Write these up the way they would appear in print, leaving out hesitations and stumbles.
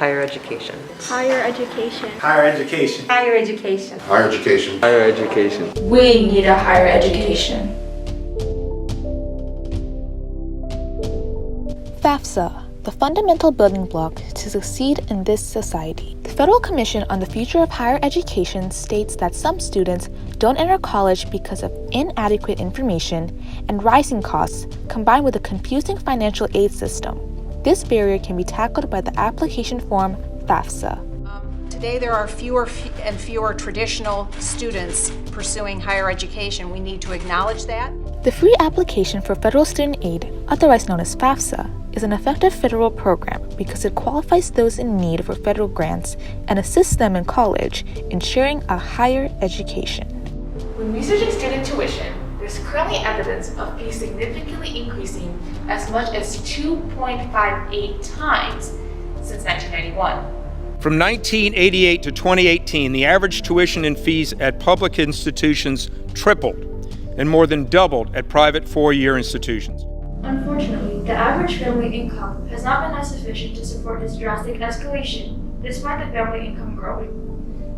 higher education. Higher education. Higher education. Higher education. Higher education. Higher education. We need a higher education. FAFSA, the fundamental building block to succeed in this society. The Federal Commission on the Future of Higher Education states that some students don't enter college because of inadequate information and rising costs combined with a confusing financial aid system. This barrier can be tackled by the application form FAFSA. Today there are fewer and fewer traditional students pursuing higher education. We need to acknowledge that. The free application for federal student aid, otherwise known as FAFSA, is an effective federal program because it qualifies those in need for federal grants and assists them in college, ensuring a higher education. When researching student tuition, there's currently evidence of fees significantly increasing as much as 2.58 times since 1991. From 1988 to 2018, the average tuition and fees at public institutions tripled and more than doubled at private four-year institutions. Unfortunately, the average family income has not been as sufficient to support this drastic escalation, despite the family income growing.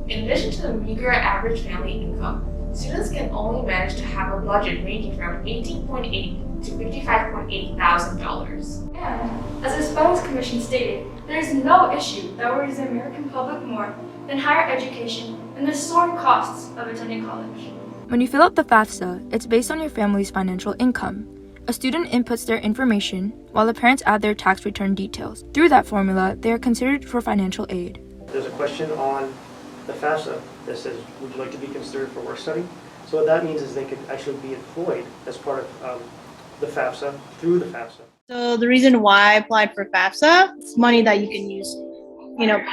In addition to the meager average family income, students can only manage to have a budget ranging from $18,800 to $55,800. And, as the Spending Commission stated, there is no issue that worries the American public more than higher education and the soaring costs of attending college. When you fill out the FAFSA, it's based on your family's financial income. A student inputs their information, while the parents add their tax return details. Through that formula, they are considered for financial aid. There's a question on the FAFSA that says, would you like to be considered for work study? So what that means is they could actually be employed as part of the FAFSA, through the FAFSA. So the reason why I applied for FAFSA, it's money that you can use,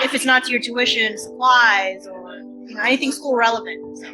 if it's not to your tuition, supplies, or anything school relevant. So.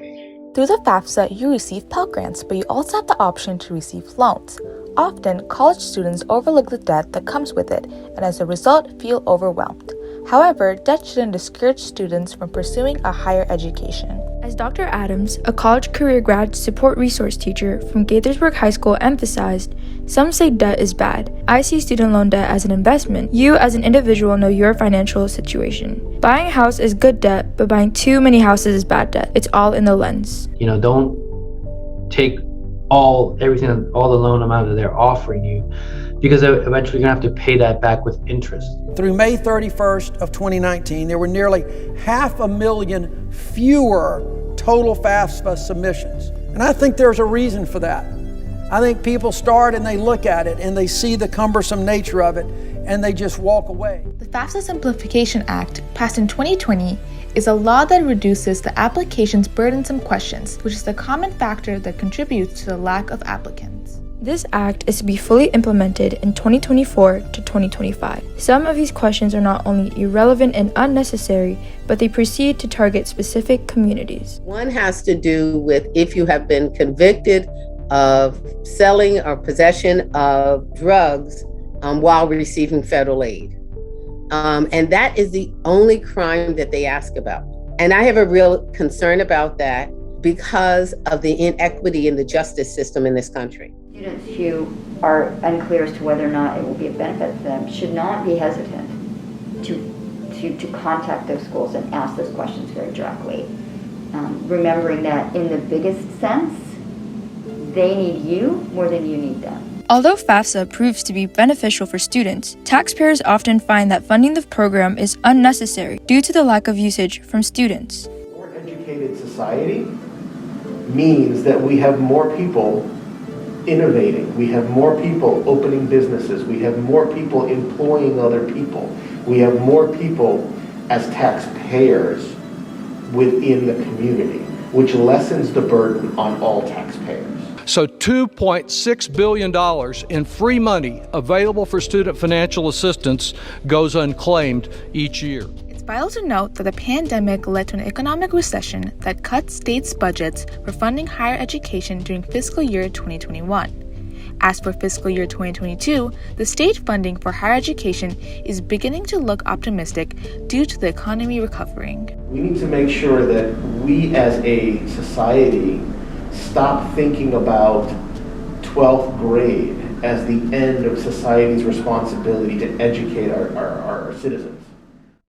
Through the FAFSA, you receive Pell Grants, but you also have the option to receive loans. Often, college students overlook the debt that comes with it, and as a result, feel overwhelmed. However, debt shouldn't discourage students from pursuing a higher education. As Dr. Adams, a college career grad support resource teacher from Gaithersburg High School emphasized, some say debt is bad. I see student loan debt as an investment. You as an individual know your financial situation. Buying a house is good debt, but buying too many houses is bad debt. It's all in the lens. Don't take all the loan amount that they're offering you, because eventually you're going to have to pay that back with interest. Through May 31st of 2019, there were nearly 500,000 fewer total FAFSA submissions. And I think there's a reason for that. I think people start and they look at it and they see the cumbersome nature of it and they just walk away. The FAFSA Simplification Act, passed in 2020, is a law that reduces the application's burdensome questions, which is the common factor that contributes to the lack of applicants. This act is to be fully implemented in 2024 to 2025. Some of these questions are not only irrelevant and unnecessary, but they proceed to target specific communities. One has to do with if you have been convicted of selling or possession of drugs while receiving federal aid. And that is the only crime that they ask about. And I have a real concern about that because of the inequity in the justice system in this country. Students who are unclear as to whether or not it will be a benefit to them should not be hesitant to contact those schools and ask those questions very directly. Remembering that in the biggest sense, they need you more than you need them. Although FAFSA proves to be beneficial for students, taxpayers often find that funding the program is unnecessary due to the lack of usage from students. A more educated society means that we have more people innovating, we have more people opening businesses, we have more people employing other people, we have more people as taxpayers within the community, which lessens the burden on all taxpayers. So $2.6 billion in free money available for student financial assistance goes unclaimed each year. It's vital to note that the pandemic led to an economic recession that cut states' budgets for funding higher education during fiscal year 2021. As for fiscal year 2022, the state funding for higher education is beginning to look optimistic due to the economy recovering. We need to make sure that we as a society stop thinking about 12th grade as the end of society's responsibility to educate our citizens.